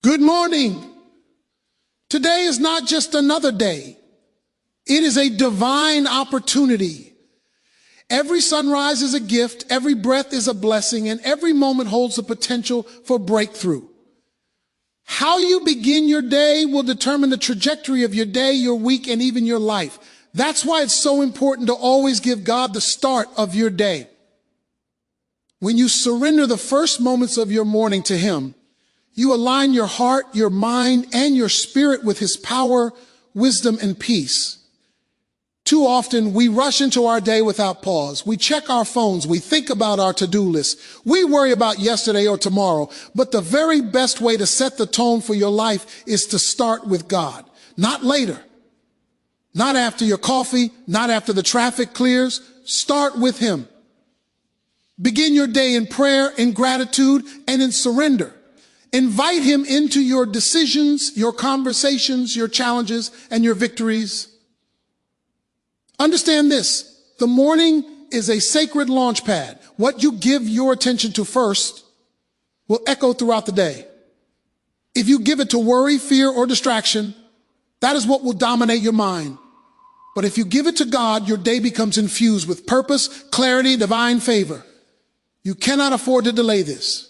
Good morning. Today is not just another day. It is a divine opportunity. Every sunrise is a gift, every breath is a blessing, and every moment holds the potential for breakthrough. How you begin your day will determine the trajectory of your day, your week, and even your life. That's why it's so important to always give God the start of your day. When you surrender the first moments of your morning to Him, you align your heart, your mind, and your spirit with His power, wisdom, and peace. Too often, we rush into our day without pause. We check our phones. We think about our to-do list. We worry about yesterday or tomorrow. But the very best way to set the tone for your life is to start with God. Not later. Not after your coffee. Not after the traffic clears. Start with Him. Begin your day in prayer, in gratitude, and in surrender. Invite Him into your decisions, your conversations, your challenges, and your victories. Understand this, the morning is a sacred launch pad. What you give your attention to first will echo throughout the day. If you give it to worry, fear, or distraction, that is what will dominate your mind. But if you give it to God, your day becomes infused with purpose, clarity, divine favor. You cannot afford to delay this.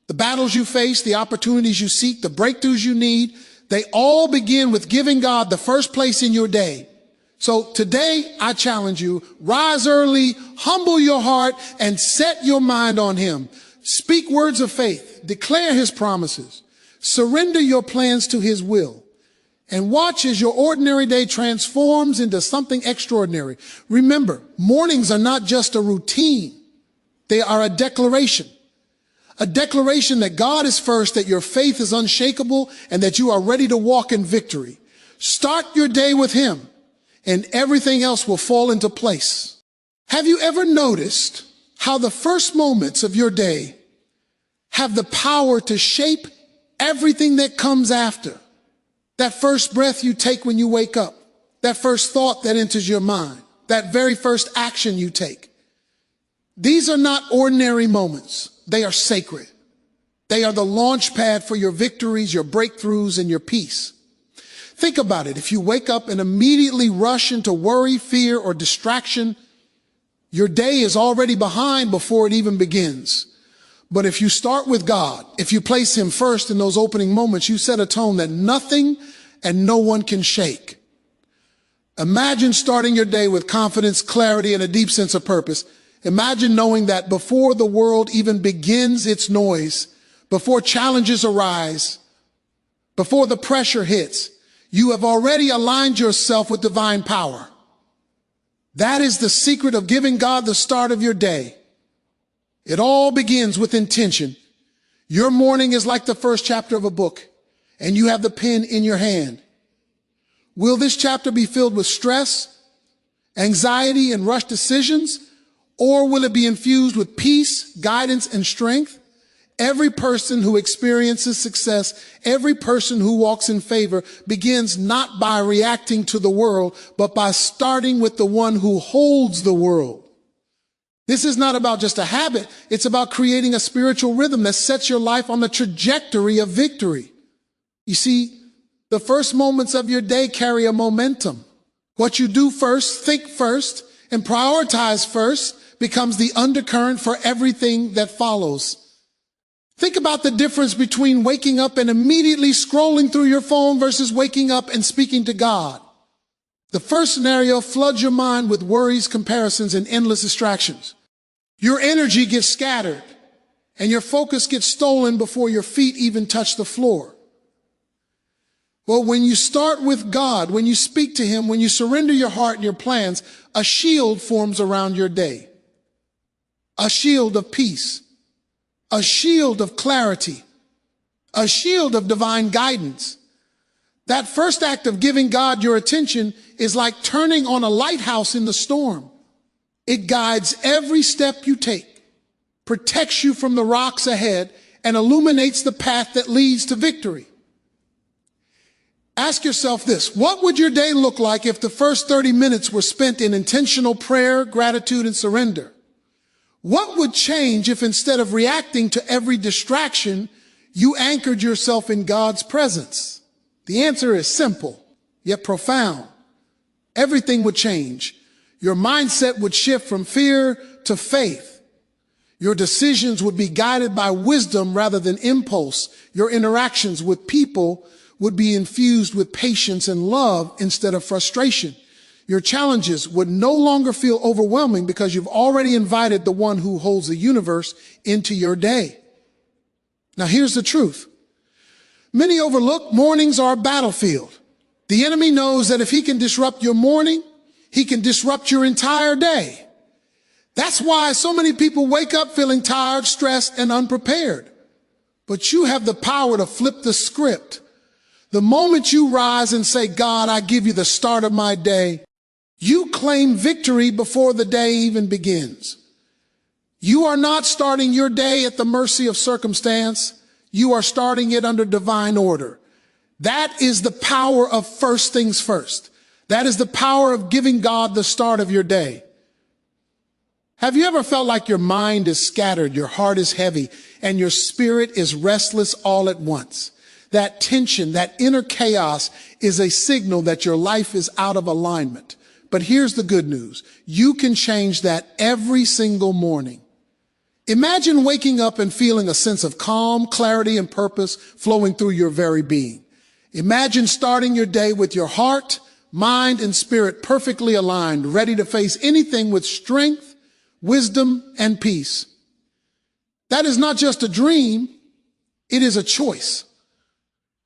The battles you face, the opportunities you seek, the breakthroughs you need, they all begin with giving God the first place in your day. So today, I challenge you, rise early, humble your heart, and set your mind on Him. Speak words of faith, declare His promises, surrender your plans to His will, and watch as your ordinary day transforms into something extraordinary. Remember, mornings are not just a routine. They are a declaration that God is first, that your faith is unshakable, and that you are ready to walk in victory. Start your day with Him, and everything else will fall into place. Have you ever noticed how the first moments of your day have the power to shape everything that comes after? That first breath you take when you wake up, that first thought that enters your mind, that very first action you take. These are not ordinary moments. They are sacred. They are the launch pad for your victories, your breakthroughs, and your peace. Think about it. If you wake up and immediately rush into worry, fear, or distraction, your day is already behind before it even begins. But if you start with God, if you place Him first in those opening moments, you set a tone that nothing and no one can shake. Imagine starting your day with confidence, clarity, and a deep sense of purpose. Imagine knowing that before the world even begins its noise, before challenges arise, before the pressure hits, you have already aligned yourself with divine power. That is the secret of giving God the start of your day. It all begins with intention. Your morning is like the first chapter of a book, and you have the pen in your hand. Will this chapter be filled with stress, anxiety, and rushed decisions? Or will it be infused with peace, guidance, and strength? Every person who experiences success, every person who walks in favor begins not by reacting to the world, but by starting with the one who holds the world. This is not about just a habit. It's about creating a spiritual rhythm that sets your life on the trajectory of victory. You see, the first moments of your day carry a momentum. What you do first, think first, and prioritize first becomes the undercurrent for everything that follows. Think about the difference between waking up and immediately scrolling through your phone versus waking up and speaking to God. The first scenario floods your mind with worries, comparisons, and endless distractions. Your energy gets scattered, and your focus gets stolen before your feet even touch the floor. Well, when you start with God, when you speak to Him, when you surrender your heart and your plans, a shield forms around your day. A shield of peace, a shield of clarity, a shield of divine guidance. That first act of giving God your attention is like turning on a lighthouse in the storm. It guides every step you take, protects you from the rocks ahead, and illuminates the path that leads to victory. Ask yourself this: what would your day look like if the first 30 minutes were spent in intentional prayer, gratitude, and surrender? What would change if instead of reacting to every distraction, you anchored yourself in God's presence? The answer is simple, yet profound. Everything would change. Your mindset would shift from fear to faith. Your decisions would be guided by wisdom rather than impulse. Your interactions with people would be infused with patience and love instead of frustration. Your challenges would no longer feel overwhelming because you've already invited the one who holds the universe into your day. Now here's the truth. Many overlook mornings are a battlefield. The enemy knows that if he can disrupt your morning, he can disrupt your entire day. That's why so many people wake up feeling tired, stressed, and unprepared. But you have the power to flip the script. The moment you rise and say, God, I give you the start of my day, you claim victory before the day even begins. You are not starting your day at the mercy of circumstance. You are starting it under divine order. That is the power of first things first. That is the power of giving God the start of your day. Have you ever felt like your mind is scattered, your heart is heavy, and your spirit is restless all at once? That tension, that inner chaos is a signal that your life is out of alignment. But here's the good news. You can change that every single morning. Imagine waking up and feeling a sense of calm, clarity, and purpose flowing through your very being. Imagine starting your day with your heart, mind, and spirit perfectly aligned, ready to face anything with strength, wisdom, and peace. That is not just a dream, it is a choice.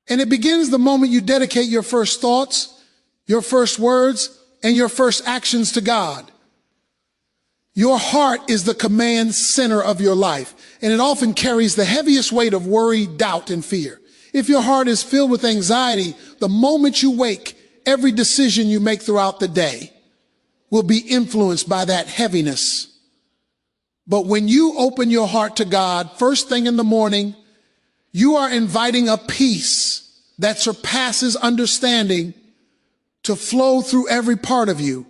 And it begins the moment you dedicate your first thoughts, your first words, and your first actions to God. Your heart is the command center of your life, and it often carries the heaviest weight of worry, doubt, and fear. If your heart is filled with anxiety, the moment you wake, every decision you make throughout the day will be influenced by that heaviness. But when you open your heart to God, first thing in the morning, you are inviting a peace that surpasses understanding to flow through every part of you.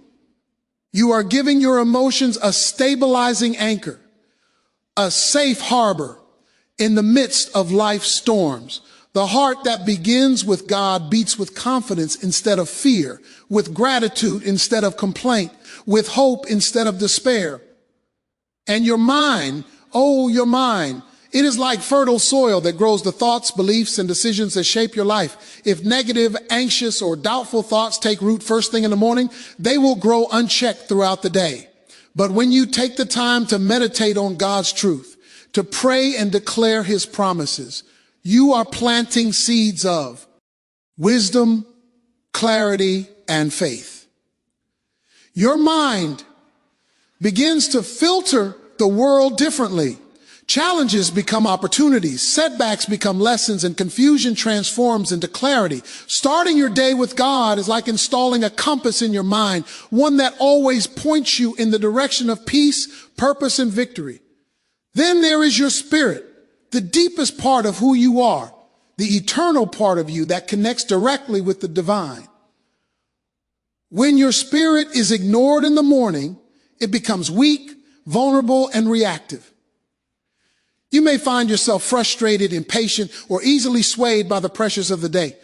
You are giving your emotions a stabilizing anchor, a safe harbor in the midst of life's storms. The heart that begins with God beats with confidence instead of fear, with gratitude instead of complaint, with hope instead of despair. And your mind, oh, your mind, it is like fertile soil that grows the thoughts, beliefs, and decisions that shape your life. If negative, anxious, or doubtful thoughts take root first thing in the morning, they will grow unchecked throughout the day. But when you take the time to meditate on God's truth, to pray and declare his promises, you are planting seeds of wisdom, clarity, and faith. Your mind begins to filter the world differently. Challenges become opportunities, setbacks become lessons, and confusion transforms into clarity. Starting your day with God is like installing a compass in your mind, one that always points you in the direction of peace, purpose, and victory. Then there is your spirit, the deepest part of who you are, the eternal part of you that connects directly with the divine. When your spirit is ignored in the morning, it becomes weak, vulnerable, and reactive. You may find yourself frustrated, impatient, or easily swayed by the pressures of the day.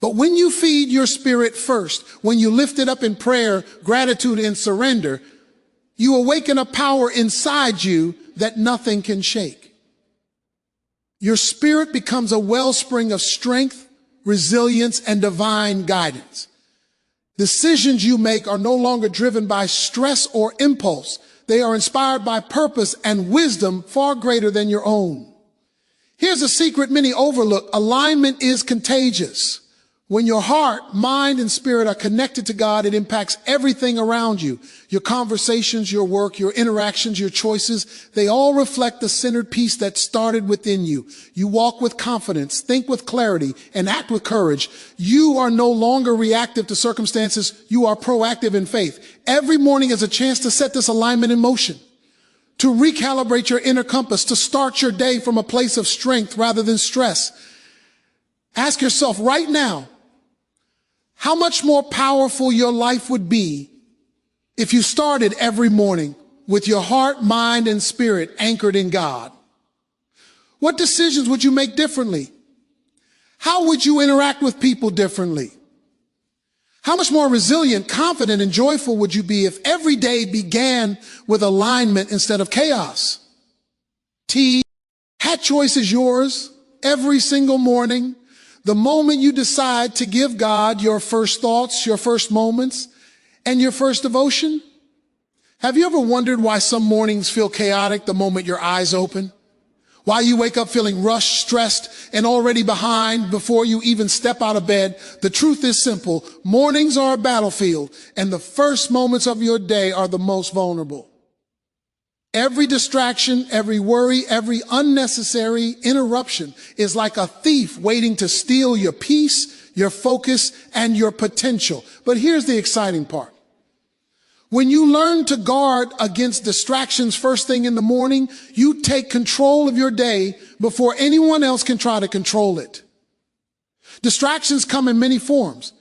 But when you feed your spirit first, when you lift it up in prayer, gratitude, and surrender, you awaken a power inside you that nothing can shake. Your spirit becomes a wellspring of strength, resilience, and divine guidance. Decisions you make are no longer driven by stress or impulse. They are inspired by purpose and wisdom far greater than your own. Here's a secret many overlook. Alignment is contagious. When your heart, mind, and spirit are connected to God, it impacts everything around you. Your conversations, your work, your interactions, your choices, they all reflect the centered peace that started within you. You walk with confidence, think with clarity, and act with courage. You are no longer reactive to circumstances. You are proactive in faith. Every morning is a chance to set this alignment in motion, to recalibrate your inner compass, to start your day from a place of strength rather than stress. Ask yourself right now, how much more powerful your life would be if you started every morning with your heart, mind, and spirit anchored in God. What decisions would you make differently? How would you interact with people differently? How much more resilient, confident, and joyful would you be if every day began with alignment instead of chaos? That choice is yours every single morning. The moment you decide to give God your first thoughts, your first moments, and your first devotion. Have you ever wondered why some mornings feel chaotic the moment your eyes open? Why you wake up feeling rushed, stressed, and already behind before you even step out of bed? The truth is simple. Mornings are a battlefield, and the first moments of your day are the most vulnerable. Every distraction, every worry, every unnecessary interruption is like a thief waiting to steal your peace, your focus, and your potential. But here's the exciting part. When you learn to guard against distractions first thing in the morning, you take control of your day before anyone else can try to control it. Distractions come in many forms.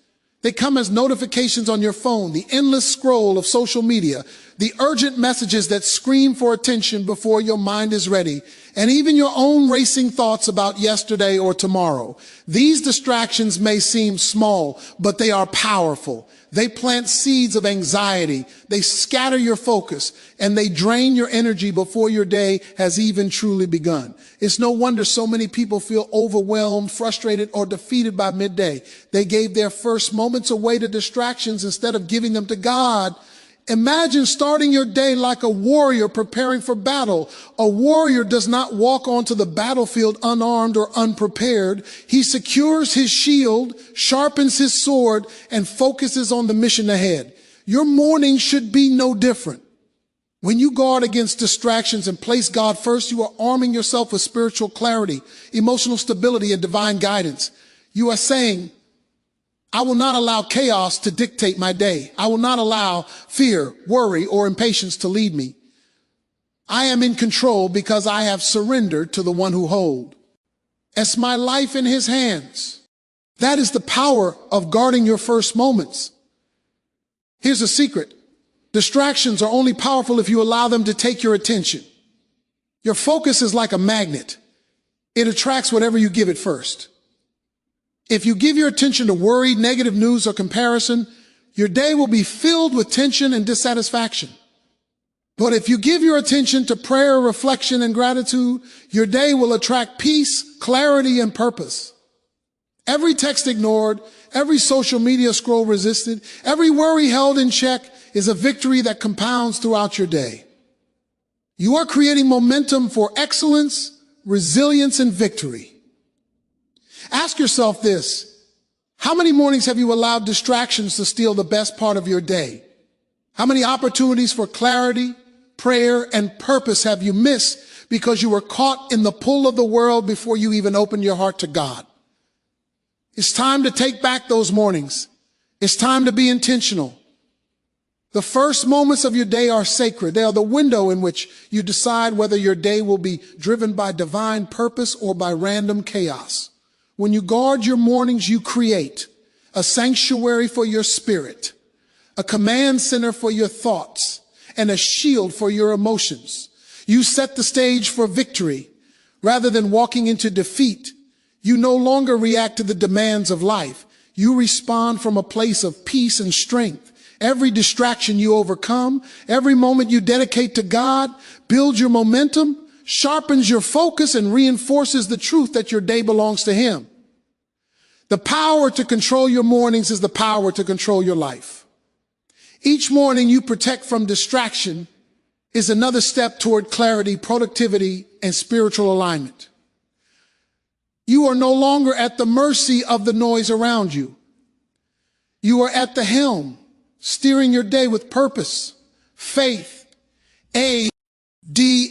They come as notifications on your phone, the endless scroll of social media, the urgent messages that scream for attention before your mind is ready, and even your own racing thoughts about yesterday or tomorrow. These distractions may seem small, but they are powerful. They plant seeds of anxiety. They scatter your focus, and they drain your energy before your day has even truly begun. It's no wonder so many people feel overwhelmed, frustrated, or defeated by midday. They gave their first moments away to distractions instead of giving them to God. Imagine starting your day like a warrior preparing for battle. A warrior does not walk onto the battlefield unarmed or unprepared. He secures his shield, sharpens his sword, and focuses on the mission ahead. Your morning should be no different. When you guard against distractions and place God first, you are arming yourself with spiritual clarity, emotional stability, and divine guidance. You are saying, I will not allow chaos to dictate my day. I will not allow fear, worry, or impatience to lead me. I am in control because I have surrendered to the one who holds. It's my life in his hands. That is the power of guarding your first moments. Here's a secret. Distractions are only powerful if you allow them to take your attention. Your focus is like a magnet. It attracts whatever you give it first. If you give your attention to worry, negative news, or comparison, your day will be filled with tension and dissatisfaction. But if you give your attention to prayer, reflection, and gratitude, your day will attract peace, clarity, and purpose. Every text ignored, every social media scroll resisted, every worry held in check is a victory that compounds throughout your day. You are creating momentum for excellence, resilience, and victory. Ask yourself this. How many mornings have you allowed distractions to steal the best part of your day? How many opportunities for clarity, prayer, and purpose have you missed because you were caught in the pull of the world before you even opened your heart to God? It's time to take back those mornings. It's time to be intentional. The first moments of your day are sacred. They are the window in which you decide whether your day will be driven by divine purpose or by random chaos. When you guard your mornings, you create a sanctuary for your spirit, a command center for your thoughts, and a shield for your emotions. You set the stage for victory. Rather than walking into defeat, you no longer react to the demands of life. You respond from a place of peace and strength. Every distraction you overcome, every moment you dedicate to God, builds your momentum, sharpens your focus, and reinforces the truth that your day belongs to him. The power to control your mornings is the power to control your life. Each morning you protect from distraction is another step toward clarity, productivity, and spiritual alignment. You are no longer at the mercy of the noise around you. You are at the helm, steering your day with purpose, faith,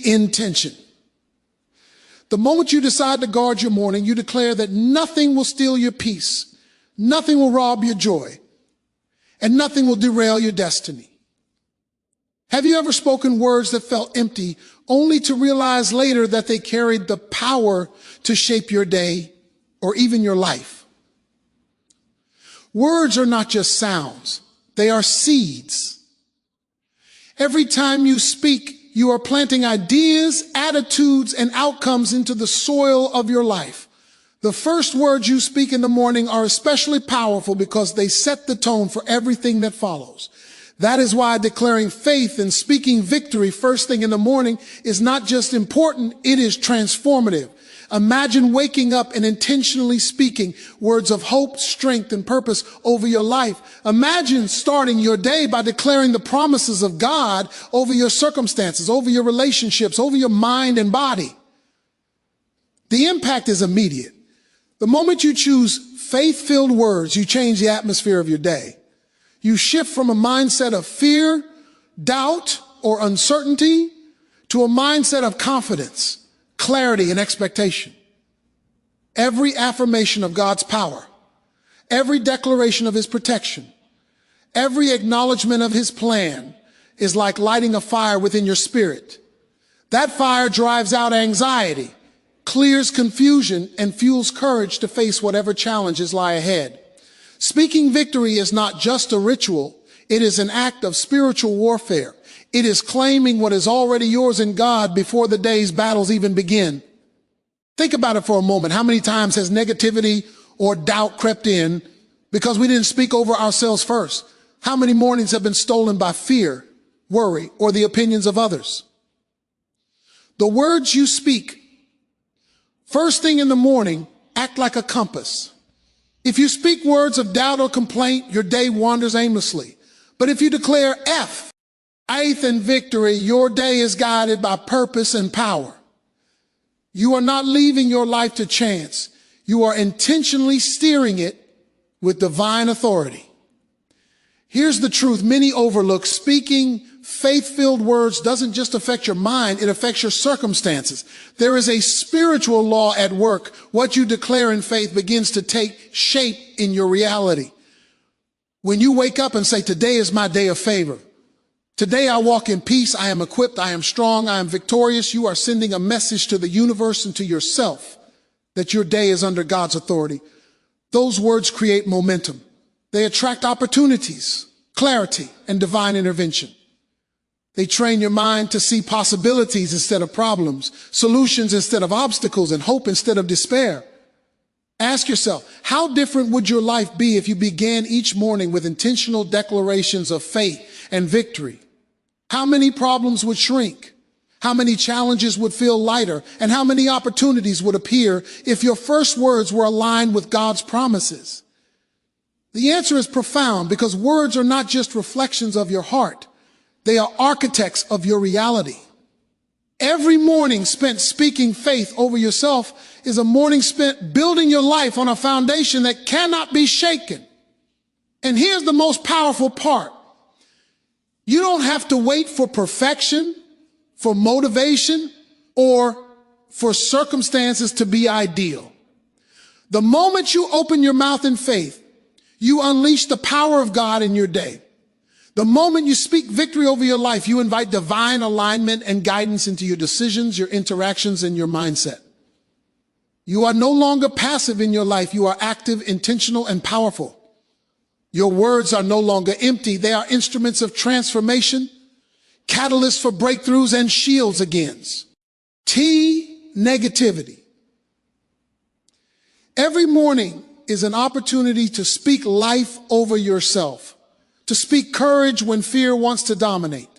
intention. The moment you decide to guard your morning, you declare that nothing will steal your peace, nothing will rob your joy, and nothing will derail your destiny. Have you ever spoken words that felt empty, only to realize later that they carried the power to shape your day or even your life? Words are not just sounds. They are seeds. Every time you speak, you are planting ideas, attitudes, and outcomes into the soil of your life. The first words you speak in the morning are especially powerful because they set the tone for everything that follows. That is why declaring faith and speaking victory first thing in the morning is not just important, it is transformative. Imagine waking up and intentionally speaking words of hope, strength, and purpose over your life. Imagine starting your day by declaring the promises of God over your circumstances, over your relationships, over your mind and body. The impact is immediate. The moment you choose faith-filled words, you change the atmosphere of your day. You shift from a mindset of fear, doubt, or uncertainty to a mindset of confidence, clarity, and expectation. Every affirmation of God's power, every declaration of his protection, every acknowledgement of his plan is like lighting a fire within your spirit. That fire drives out anxiety, clears confusion, and fuels courage to face whatever challenges lie ahead. Speaking victory is not just a ritual, it is an act of spiritual warfare. It is claiming what is already yours in God before the day's battles even begin. Think about it for a moment. How many times has negativity or doubt crept in because we didn't speak over ourselves first? How many mornings have been stolen by fear, worry, or the opinions of others? The words you speak first thing in the morning act like a compass. If you speak words of doubt or complaint, your day wanders aimlessly. But if you declare faith and victory, your day is guided by purpose and power. You are not leaving your life to chance. You are intentionally steering it with divine authority. Here's the truth many overlook. Speaking faith-filled words doesn't just affect your mind, it affects your circumstances. There is a spiritual law at work. What you declare in faith begins to take shape in your reality. When you wake up and say, today is my day of favor. Today I walk in peace, I am equipped, I am strong, I am victorious. You are sending a message to the universe and to yourself that your day is under God's authority. Those words create momentum. They attract opportunities, clarity, and divine intervention. They train your mind to see possibilities instead of problems, solutions instead of obstacles, and hope instead of despair. Ask yourself, how different would your life be if you began each morning with intentional declarations of faith and victory? How many problems would shrink? How many challenges would feel lighter? And how many opportunities would appear if your first words were aligned with God's promises? The answer is profound because words are not just reflections of your heart. They are architects of your reality. Every morning spent speaking faith over yourself is a morning spent building your life on a foundation that cannot be shaken. And here's the most powerful part. You don't have to wait for perfection, for motivation, or for circumstances to be ideal. The moment you open your mouth in faith, you unleash the power of God in your day. The moment you speak victory over your life, you invite divine alignment and guidance into your decisions, your interactions, and your mindset. You are no longer passive in your life. You are active, intentional, and powerful. Your words are no longer empty. They are instruments of transformation, catalysts for breakthroughs, and shields against negativity. Every morning is an opportunity to speak life over yourself. To speak courage when fear wants to dominate,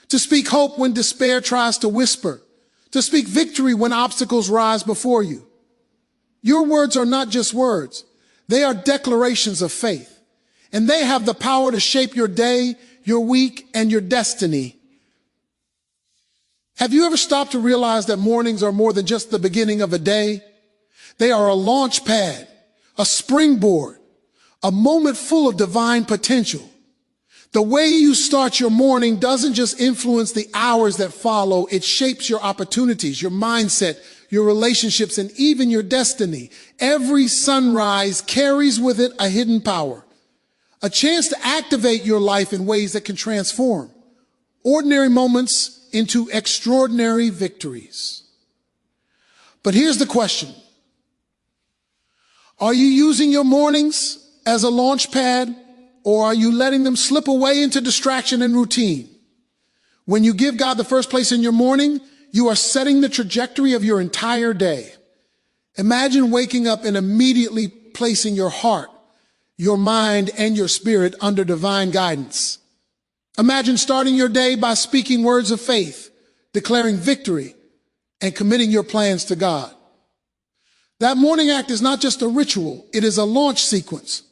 to speak hope when despair tries to whisper, to speak victory when obstacles rise before you. Your words are not just words. They are declarations of faith, and they have the power to shape your day, your week, and your destiny. Have you ever stopped to realize that mornings are more than just the beginning of a day? They are a launch pad, a springboard, a moment full of divine potential. The way you start your morning doesn't just influence the hours that follow, it shapes your opportunities, your mindset, your relationships, and even your destiny. Every sunrise carries with it a hidden power, a chance to activate your life in ways that can transform ordinary moments into extraordinary victories. But here's the question. Are you using your mornings as a launch pad? Or are you letting them slip away into distraction and routine? When you give God the first place in your morning, you are setting the trajectory of your entire day. Imagine waking up and immediately placing your heart, your mind, and your spirit under divine guidance. Imagine starting your day by speaking words of faith, declaring victory, and committing your plans to God. That morning act is not just a ritual, it is a launch sequence.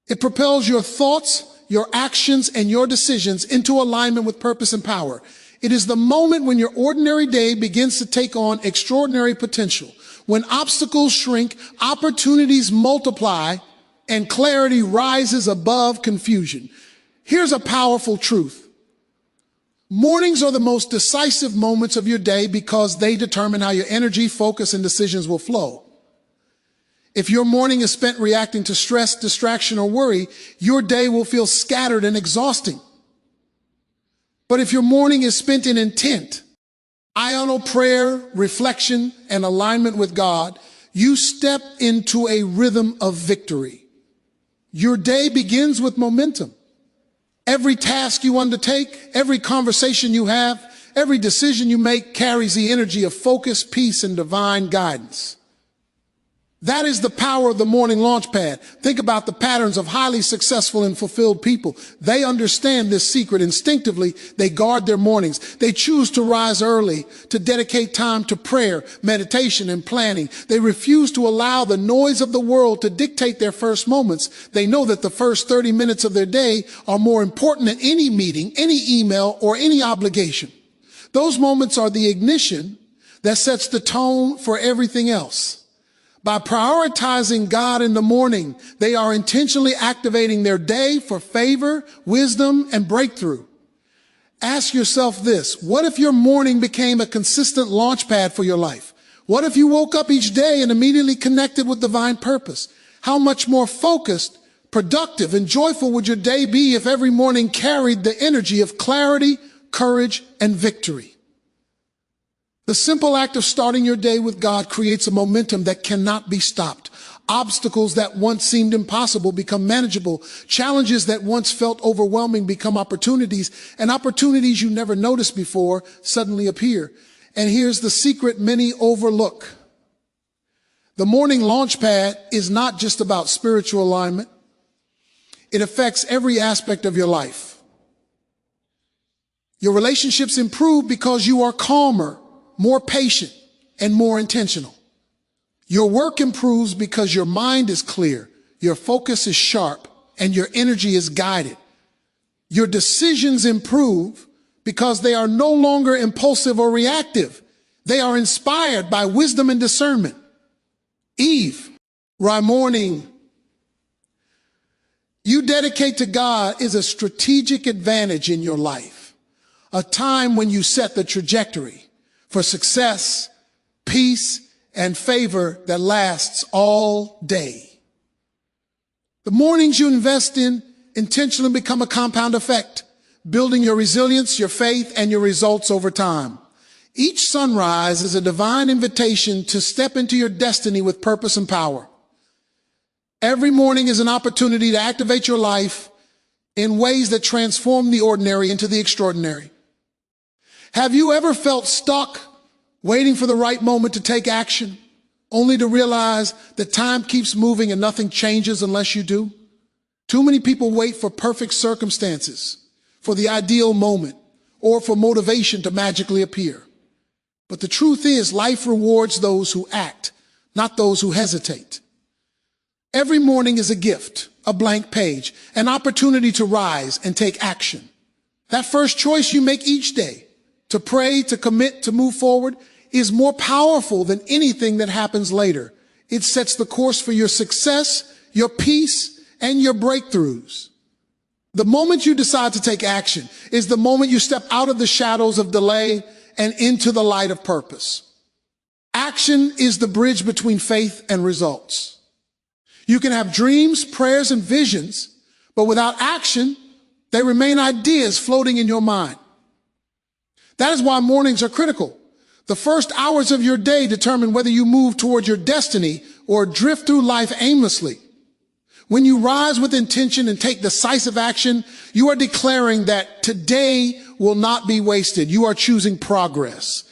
It propels your thoughts, your actions, and your decisions into alignment with purpose and power. It is the moment when your ordinary day begins to take on extraordinary potential. When obstacles shrink, opportunities multiply, and clarity rises above confusion. Here's a powerful truth. Mornings are the most decisive moments of your day because they determine how your energy, focus, and decisions will flow. If your morning is spent reacting to stress, distraction, or worry, your day will feel scattered and exhausting. But if your morning is spent in intent, ionic prayer, reflection, and alignment with God, you step into a rhythm of victory. Your day begins with momentum. Every task you undertake, every conversation you have, every decision you make carries the energy of focus, peace, and divine guidance. That is the power of the morning launch pad. Think about the patterns of highly successful and fulfilled people. They understand this secret. Instinctively, they guard their mornings. They choose to rise early, to dedicate time to prayer, meditation, and planning. They refuse to allow the noise of the world to dictate their first moments. They know that the first 30 minutes of their day are more important than any meeting, any email, or any obligation. Those moments are the ignition that sets the tone for everything else. By prioritizing God in the morning, they are intentionally activating their day for favor, wisdom, and breakthrough. Ask yourself this: what if your morning became a consistent launch pad for your life? What if you woke up each day and immediately connected with divine purpose? How much more focused, productive, and joyful would your day be if every morning carried the energy of clarity, courage, and victory? The simple act of starting your day with God creates a momentum that cannot be stopped. Obstacles that once seemed impossible become manageable. Challenges that once felt overwhelming become opportunities, and opportunities you never noticed before suddenly appear. And here's the secret many overlook. The morning launch pad is not just about spiritual alignment. It affects every aspect of your life. Your relationships improve because you are calmer, more patient, and more intentional. Your work improves because your mind is clear, your focus is sharp, and your energy is guided. Your decisions improve because they are no longer impulsive or reactive. They are inspired by wisdom and discernment. Eve, morning you dedicate to God is a strategic advantage in your life, a time when you set the trajectory for success, peace, and favor that lasts all day. The mornings you invest in intentionally become a compound effect, building your resilience, your faith, and your results over time. Each sunrise is a divine invitation to step into your destiny with purpose and power. Every morning is an opportunity to activate your life in ways that transform the ordinary into the extraordinary. Have you ever felt stuck, waiting for the right moment to take action, only to realize that time keeps moving and nothing changes unless you do? Too many people wait for perfect circumstances, for the ideal moment, or for motivation to magically appear. But the truth is, life rewards those who act, not those who hesitate. Every morning is a gift, a blank page, an opportunity to rise and take action. That first choice you make each day, to pray, to commit, to move forward, is more powerful than anything that happens later. It sets the course for your success, your peace, and your breakthroughs. The moment you decide to take action is the moment you step out of the shadows of delay and into the light of purpose. Action is the bridge between faith and results. You can have dreams, prayers, and visions, but without action, they remain ideas floating in your mind. That is why mornings are critical. The first hours of your day determine whether you move toward your destiny or drift through life aimlessly. When you rise with intention and take decisive action, you are declaring that today will not be wasted. You are choosing progress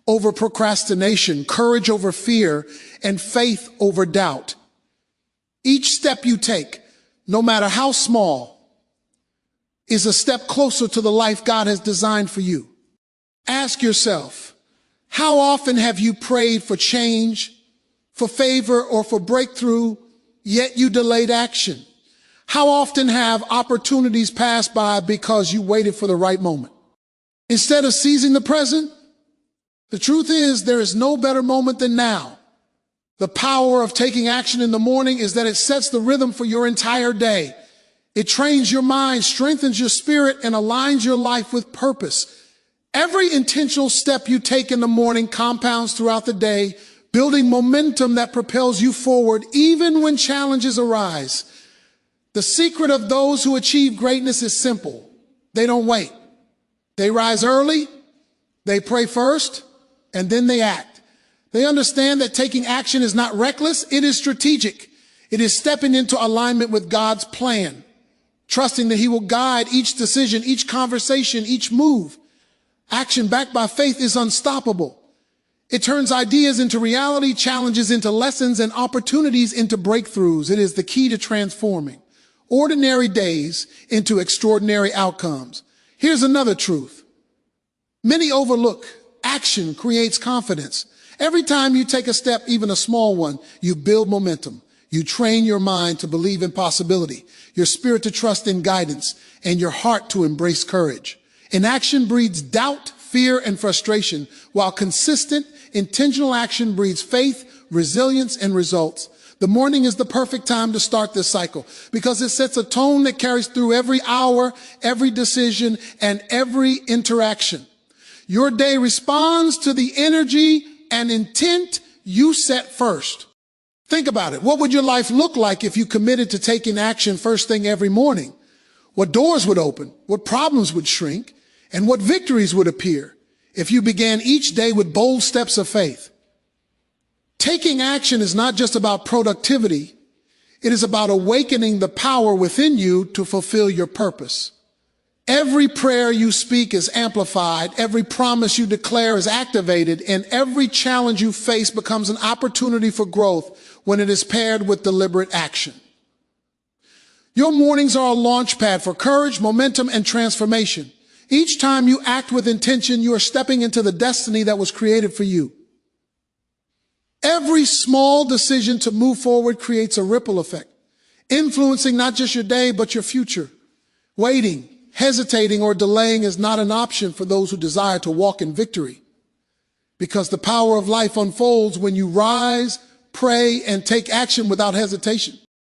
over procrastination, courage over fear, and faith over doubt. Each step you take, no matter how small, is a step closer to the life God has designed for you. Ask yourself, how often have you prayed for change, for favor, or for breakthrough, yet you delayed action? How often have opportunities passed by because you waited for the right moment? Instead of seizing the present, the truth is there is no better moment than now. The power of taking action in the morning is that it sets the rhythm for your entire day. It trains your mind, strengthens your spirit, and aligns your life with purpose. Every intentional step you take in the morning compounds throughout the day, building momentum that propels you forward even when challenges arise. The secret of those who achieve greatness is simple. They don't wait. They rise early, they pray first, and then they act. They understand that taking action is not reckless, it is strategic. It is stepping into alignment with God's plan, trusting that He will guide each decision, each conversation, each move. Action backed by faith is unstoppable. It turns ideas into reality, challenges into lessons, and opportunities into breakthroughs. It is the key to transforming ordinary days into extraordinary outcomes. Here's another truth. Many overlook action creates confidence. Every time you take a step, even a small one, you build momentum. You train your mind to believe in possibility, your spirit to trust in guidance, and your heart to embrace courage. Inaction breeds doubt, fear, and frustration, while consistent, intentional action breeds faith, resilience, and results. The morning is the perfect time to start this cycle because it sets a tone that carries through every hour, every decision, and every interaction. Your day responds to the energy and intent you set first. Think about it. What would your life look like if you committed to taking action first thing every morning? What doors would open? What problems would shrink? And what victories would appear if you began each day with bold steps of faith? Taking action is not just about productivity. It is about awakening the power within you to fulfill your purpose. Every prayer you speak is amplified. Every promise you declare is activated. And every challenge you face becomes an opportunity for growth when it is paired with deliberate action. Your mornings are a launch pad for courage, momentum, and transformation. Each time you act with intention, you are stepping into the destiny that was created for you. Every small decision to move forward creates a ripple effect, influencing not just your day, but your future. Waiting, hesitating, or delaying is not an option for those who desire to walk in victory, because the power of life unfolds when you rise, pray, and take action without hesitation.